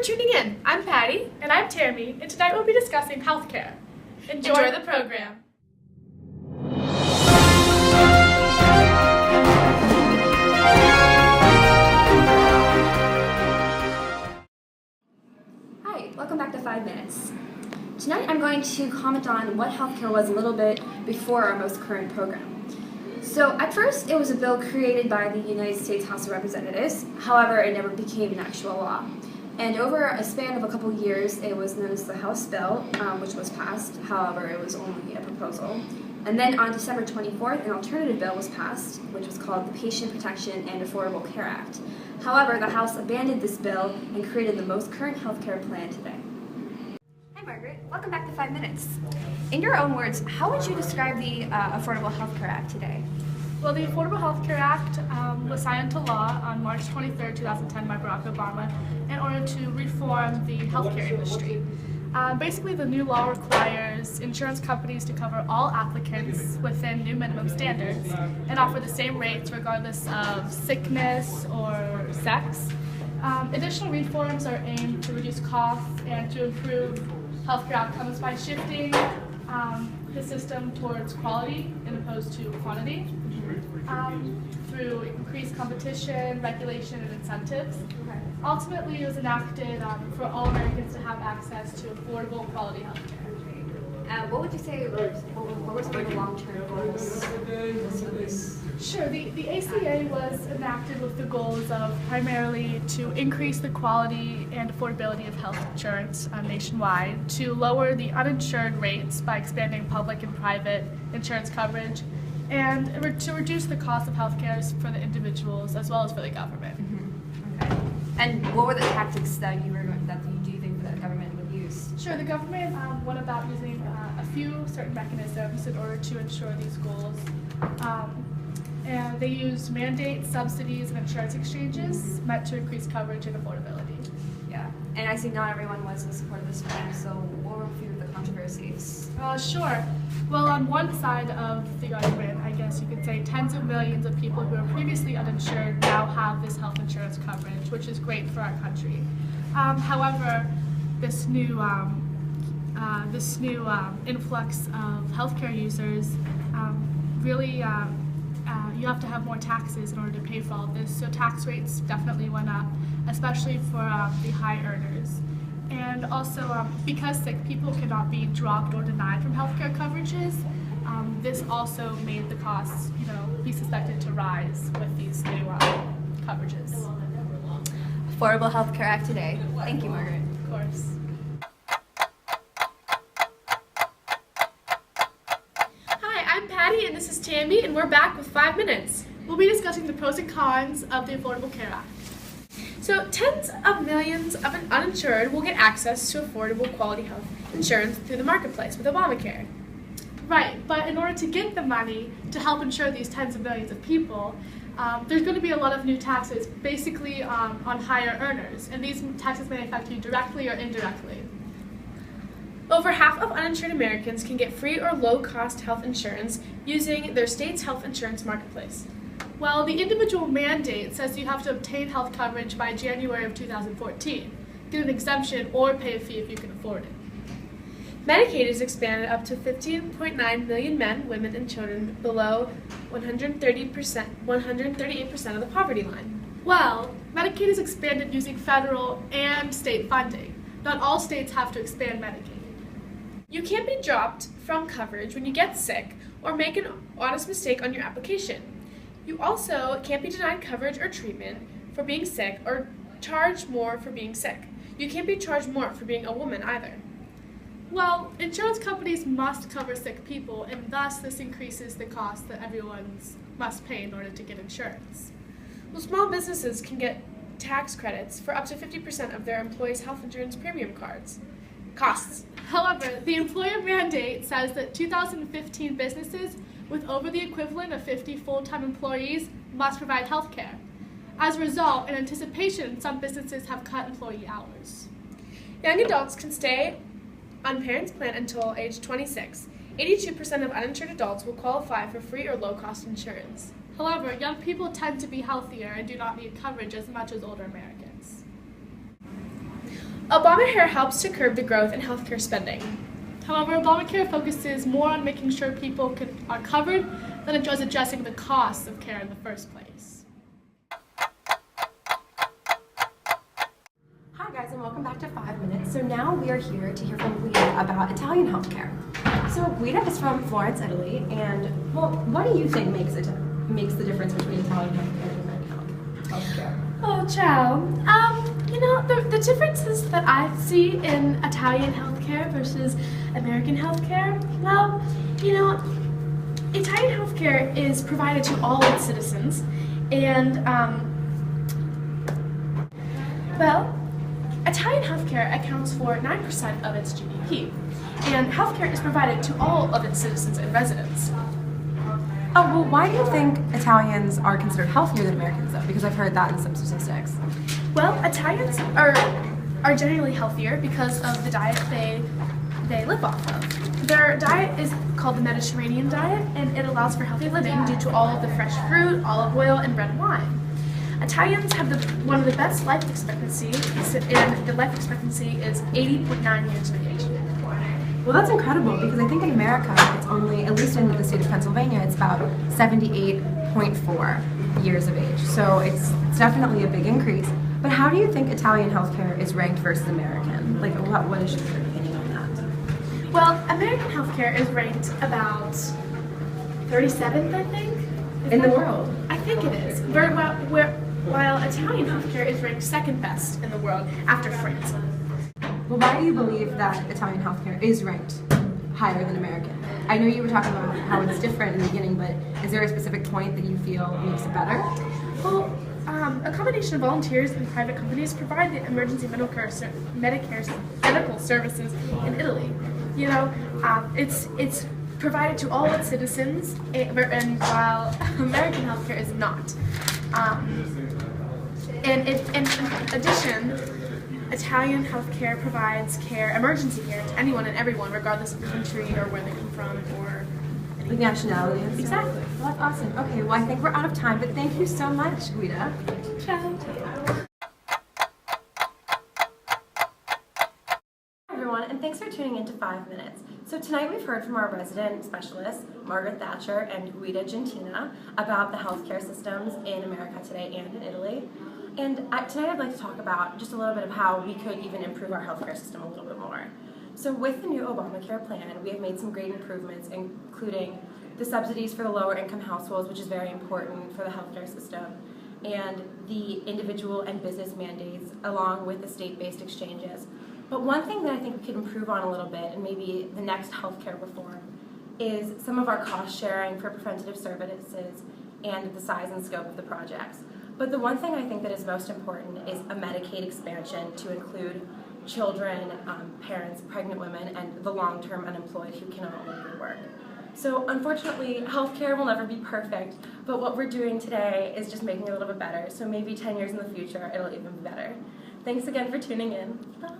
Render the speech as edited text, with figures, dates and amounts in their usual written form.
tuning in. I'm Patty. And I'm Tammy, and tonight we'll be discussing healthcare. Enjoy the program. Hi, welcome back to 5 Minutes. Tonight I'm going to comment on what healthcare was a little bit before our most current program. So at first it was a bill created by the United States House of Representatives, however it never became an actual law. And over a span of a couple years it was known as the House Bill, which was passed, however it was only a proposal. And then on December 24th, an alternative bill was passed, which was called the Patient Protection and Affordable Care Act. However, the House abandoned this bill and created the most current healthcare plan today. Hi Margaret, welcome back to 5 Minutes. In your own words, how would you describe the Affordable Health Care Act today? Well, the Affordable Health Care Act was signed into law on March 23, 2010 by Barack Obama in order to reform the healthcare industry. Basically, the new law requires insurance companies to cover all applicants within new minimum standards and offer the same rates regardless of sickness or sex. Additional reforms are aimed to reduce costs and to improve healthcare outcomes by shifting the system towards quality as opposed to quantity through increased competition, regulation, and incentives. Ultimately, it was enacted for all Americans to have access to affordable, quality health care. What would you say what were some of the long-term goals of this? Sure, the ACA was enacted with the goals of primarily to increase the quality and affordability of health insurance nationwide, to lower the uninsured rates by expanding public and private insurance coverage, and to reduce the cost of health care for the individuals as well as for the government. Okay. And what were the tactics that do you think the government would use? Sure, the government went about using a few certain mechanisms in order to ensure these goals. And they used mandates, subsidies, and insurance exchanges meant to increase coverage and affordability. Yeah, and I see not everyone was in support of this plan, so what were a few of the controversies? Sure. Well, on one side of the argument, I guess you could say tens of millions of people who were previously uninsured now have this health insurance coverage, which is great for our country. However, this new influx of healthcare users really you have to have more taxes in order to pay for all of this. So tax rates definitely went up, especially for the high earners. And also, because sick people cannot be dropped or denied from healthcare coverages, this also made the costs, be suspected to rise with these new coverages. Affordable Health Care Act today. Thank you, Margaret. Of course. Hi, I'm Patty, and this is Tammy, and we're back with 5 Minutes. We'll be discussing the pros and cons of the Affordable Care Act. So, tens of millions of uninsured will get access to affordable quality health insurance through the marketplace with Obamacare. Right, but in order to get the money to help insure these tens of millions of people, there's going to be a lot of new taxes, basically on higher earners, and these taxes may affect you directly or indirectly. Over half of uninsured Americans can get free or low-cost health insurance using their state's health insurance marketplace. Well, the individual mandate says you have to obtain health coverage by January of 2014, get an exemption, or pay a fee if you can afford it. Medicaid is expanded up to 15.9 million men, women, and children below 138% of the poverty line. Well, Medicaid is expanded using federal and state funding. Not all states have to expand Medicaid. You can't be dropped from coverage when you get sick or make an honest mistake on your application. You also can't be denied coverage or treatment for being sick or charged more for being sick. You can't be charged more for being a woman either. Well, insurance companies must cover sick people, and thus this increases the cost that everyone must pay in order to get insurance. Well, small businesses can get tax credits for up to 50% of their employees' health insurance premium costs. However, the employer mandate says that 2015 businesses with over the equivalent of 50 full-time employees must provide health care. As a result, in anticipation, some businesses have cut employee hours. Young adults can stay on parents' plan until age 26. 82% of uninsured adults will qualify for free or low-cost insurance. However, young people tend to be healthier and do not need coverage as much as older Americans. Obamacare helps to curb the growth in healthcare spending. However, Obamacare focuses more on making sure people are covered than it does addressing the costs of care in the first place. Hi guys, and welcome back to 5 Minutes. So now we are here to hear from Guida about Italian healthcare. So Guida is from Florence, Italy, and well, what do you think makes the difference between Italian healthcare and American healthcare? Oh, ciao. The differences that I see in Italian healthcare versus American healthcare, well, Italian healthcare is provided to all its citizens, and, Italian healthcare accounts for 9% of its GDP, and healthcare is provided to all of its citizens and residents. Oh, well, why do you think Italians are considered healthier than Americans, though? Because I've heard that in some statistics. Well, Italians are generally healthier because of the diet they live off of. Their diet is called the Mediterranean diet, and it allows for healthy living due to all of the fresh fruit, olive oil, and red wine. Italians have one of the best life expectancy, and the life expectancy is 80.9 years of age. Well, that's incredible because I think in America it's only, at least in the state of Pennsylvania, it's about 78.4 years of age. So it's definitely a big increase. But how do you think Italian healthcare is ranked versus American? Like, what is your opinion on that? Well, American healthcare is ranked about 37th, I think. In the world? I think it is. While Italian healthcare is ranked second best in the world after France. Well, why do you believe that Italian healthcare is ranked higher than American? I know you were talking about how it's different in the beginning, but is there a specific point that you feel makes it better? Well, a combination of volunteers and private companies provide the emergency medical services in Italy. It's provided to all its citizens, and while American healthcare is not. And in addition, Italian healthcare provides emergency care to anyone and everyone, regardless of country or where they come from or Like nationality and stuff? Exactly. Well, that's awesome. Okay, well, I think we're out of time, but thank you so much, Guida. Ciao. Hi, everyone, and thanks for tuning in to 5 Minutes. So tonight we've heard from our resident specialists, Margaret Thatcher and Guida Gentina, about the healthcare systems in America today and in Italy. And tonight I'd like to talk about just a little bit of how we could even improve our healthcare system a little bit more. So with the new Obamacare plan, we have made some great improvements, including the subsidies for the lower income households, which is very important for the healthcare system, and the individual and business mandates, along with the state-based exchanges. But one thing that I think we could improve on a little bit, and maybe the next healthcare reform, is some of our cost sharing for preventative services and the size and scope of the projects. But the one thing I think that is most important is a Medicaid expansion to include children, parents, pregnant women, and the long-term unemployed who cannot legally work. So unfortunately, healthcare will never be perfect, but what we're doing today is just making it a little bit better. So maybe 10 years in the future, it'll even be better. Thanks again for tuning in. Bye.